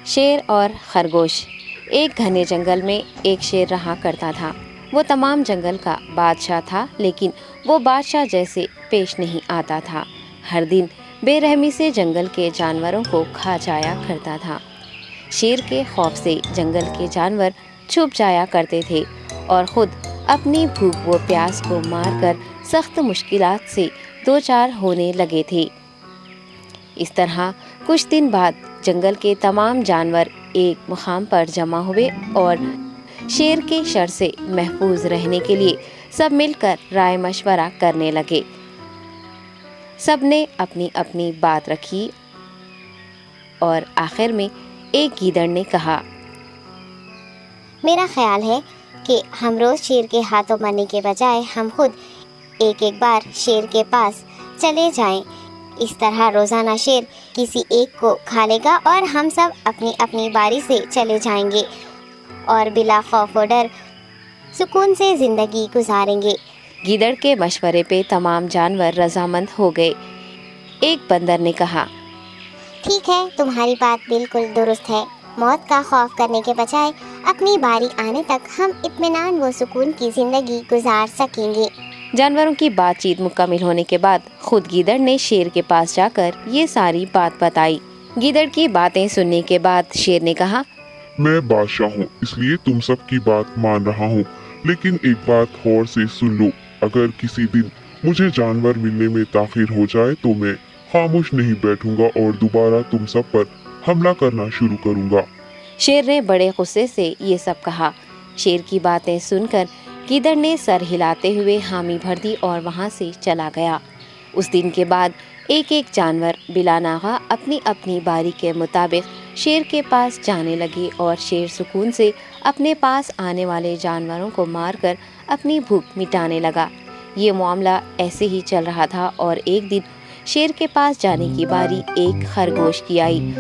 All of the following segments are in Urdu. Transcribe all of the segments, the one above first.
شیر اور خرگوش۔ ایک گھنے جنگل میں ایک شیر رہا کرتا تھا۔ وہ تمام جنگل کا بادشاہ تھا، لیکن وہ بادشاہ جیسے پیش نہیں آتا تھا۔ ہر دن بے رحمی سے جنگل کے جانوروں کو کھا جایا کرتا تھا۔ شیر کے خوف سے جنگل کے جانور چھپ جایا کرتے تھے اور خود اپنی بھوک و پیاس کو مار کر سخت مشکلات سے دوچار ہونے لگے تھے۔ اس طرح کچھ دن بعد جنگل کے تمام جانور ایک مقام پر جمع ہوئے اور شیر کے شر سے محفوظ رہنے کے لیے سب مل کر رائے مشورہ کرنے لگے۔ سب نے اپنی اپنی بات رکھی اور آخر میں ایک گیدڑ نے کہا، میرا خیال ہے کہ ہم روز شیر کے ہاتھوں مرنے کے بجائے ہم خود ایک ایک بار شیر کے پاس چلے جائیں۔ اس طرح روزانہ شیر کسی ایک کو کھا لے گا اور ہم سب اپنی اپنی باری سے چلے جائیں گے اور بلا خوف و ڈر سکون سے زندگی گزاریں گے۔ گیدڑ کے مشورے پہ تمام جانور رضامند ہو گئے۔ ایک بندر نے کہا، ٹھیک ہے، تمہاری بات بالکل درست ہے۔ موت کا خوف کرنے کے بجائے اپنی باری آنے تک ہم اطمینان و سکون کی زندگی گزار سکیں گے۔ جانوروں کی بات چیت مکمل ہونے کے بعد خود گیدڑ نے شیر کے پاس جا کر یہ ساری بات بتائی۔ گیدڑ کی باتیں سننے کے بعد شیر نے کہا، میں بادشاہ ہوں، اس لیے تم سب کی بات مان رہا ہوں، لیکن ایک بات غور سے سن لو۔ اگر کسی دن مجھے جانور ملنے میں تاخیر ہو جائے تو میں خاموش نہیں بیٹھوں گا اور دوبارہ تم سب پر حملہ کرنا شروع کروں گا۔ شیر نے بڑے غصے سے یہ سب کہا۔ شیر کی باتیں سن کر گیدڑ نے سر ہلاتے ہوئے حامی بھر دی اور وہاں سے چلا گیا۔ اس دن کے بعد ایک ایک جانور بلا ناغہ اپنی اپنی باری کے مطابق شیر کے پاس جانے لگے اور شیر سکون سے اپنے پاس آنے والے جانوروں کو مار کر اپنی بھوک مٹانے لگا۔ یہ معاملہ ایسے ہی چل رہا تھا اور ایک دن شیر کے پاس جانے کی باری ایک خرگوش کی آئی۔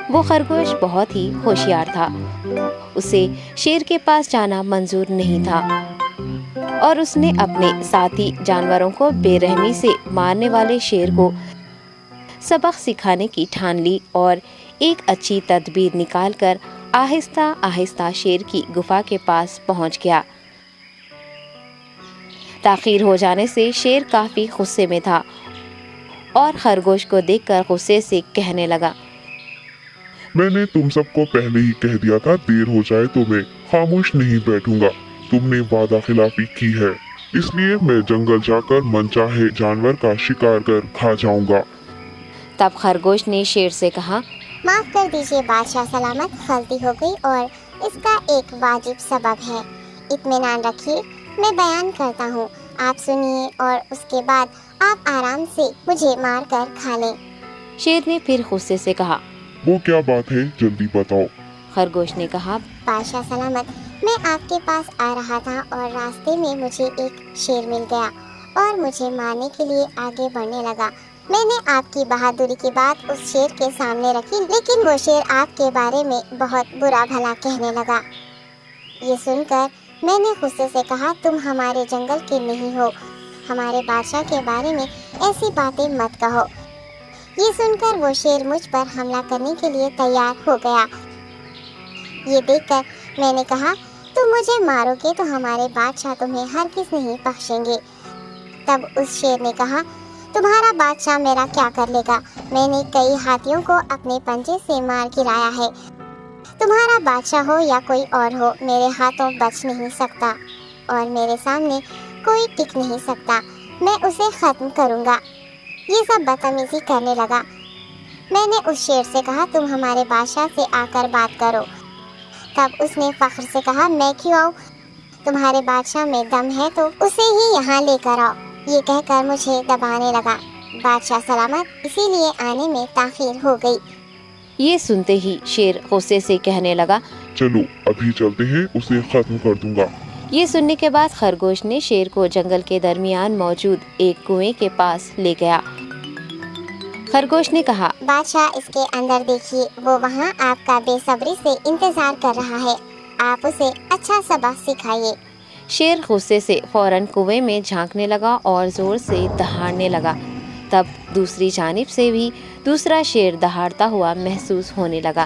وہ خرگوش بہت ہی ہوشیار تھا۔ اسے شیر کے پاس جانا منظور نہیں تھا اور اس نے اپنے ساتھی جانوروں کو بے رحمی سے مارنے والے شیر کو سبق سکھانے کی ٹھان لی اور ایک اچھی تدبیر نکال کر آہستہ آہستہ شیر کی گفا کے پاس پہنچ گیا۔ تاخیر ہو جانے سے شیر کافی غصے میں تھا اور خرگوش کو دیکھ کر غصے سے کہنے لگا، میں نے تم سب کو پہلے ہی کہہ دیا تھا، دیر ہو جائے تو میں خاموش نہیں بیٹھوں گا۔ تم نے وعدہ خلافی کی ہے، اس لیے میں جنگل جا کر من چاہے جانور کا شکار کر کھا جاؤں گا۔ تب خرگوش نے شیر سے کہا، معاف کر دیجیے بادشاہ سلامت، غلطی ہو گئی اور اس کا ایک واجب سبب ہے۔ اطمینان رکھیے، میں بیان کرتا ہوں، آپ سنیے اور اس کے بعد آپ آرام سے مجھے مار کر کھا لیں۔ شیر نے پھر غصے سے کہا، وہ کیا بات ہے، جلدی بتاؤ۔ خرگوش نے کہا، بادشاہ سلامت، میں آپ کے پاس آ رہا تھا اور راستے میں مجھے ایک شیر مل گیا اور مجھے مارنے کے لیے آگے بڑھنے لگا۔ میں نے آپ کی بہادری کی بات اس شیر کے سامنے رکھی، لیکن وہ شیر آپ کے بارے میں بہت برا بھلا کہنے لگا۔ یہ سن کر میں نے غصے سے کہا، تم ہمارے جنگل کے نہیں ہو، ہمارے بادشاہ کے بارے میں ایسی باتیں مت کہو۔ یہ سن کر وہ شیر مجھ پر حملہ کرنے کے لیے تیار ہو گیا۔ یہ دیکھ کر میں نے کہا، تم مجھے مارو گے تو ہمارے بادشاہ تمہیں ہرگز نہیں بخشیں گے۔ تب اس شیر نے کہا، تمہارا بادشاہ میرا کیا کر لے گا؟ میں نے کئی ہاتھیوں کو اپنے پنجے سے مار گرایا ہے، تمہارا بادشاہ ہو یا کوئی اور ہو، میرے ہاتھوں بچ نہیں سکتا اور میرے سامنے کوئی ٹک نہیں سکتا، میں اسے ختم کروں گا۔ یہ سب بدتمیزی کرنے لگا۔ میں نے اس شیر سے کہا، تم ہمارے بادشاہ سے آ کر بات کرو۔ تب اس نے فخر سے کہا، میں کیوں آؤں؟ تمہارے بادشاہ میں دم ہے تو اسے ہی یہاں لے کر آؤ۔ یہ کہہ کر مجھے دبانے لگا۔ بادشاہ سلامت، اسی لیے آنے میں تاخیر ہو گئی۔ یہ سنتے ہی شیر غصے سے کہنے لگا، چلو ابھی چلتے ہیں، اسے ختم کر دوں گا۔ یہ سننے کے بعد خرگوش نے شیر کو جنگل کے درمیان موجود ایک کنویں کے پاس لے گیا۔ خرگوش نے کہا، بادشاہ اس کے اندر دیکھیے، وہ وہاں آپ کا بے صبری سے انتظار کر رہا ہے، آپ اسے اچھا سبق سکھائیے۔ شیر غصے سے فوراً کنویں میں جھانکنے لگا اور زور سے دہاڑنے لگا۔ تب دوسری جانب سے بھی دوسرا شیر دہاڑتا ہوا محسوس ہونے لگا۔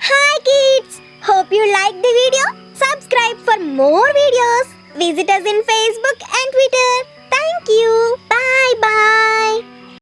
Hi kids! Hope you liked the video. Subscribe for more videos. Visit us in Facebook and Twitter. Thank you.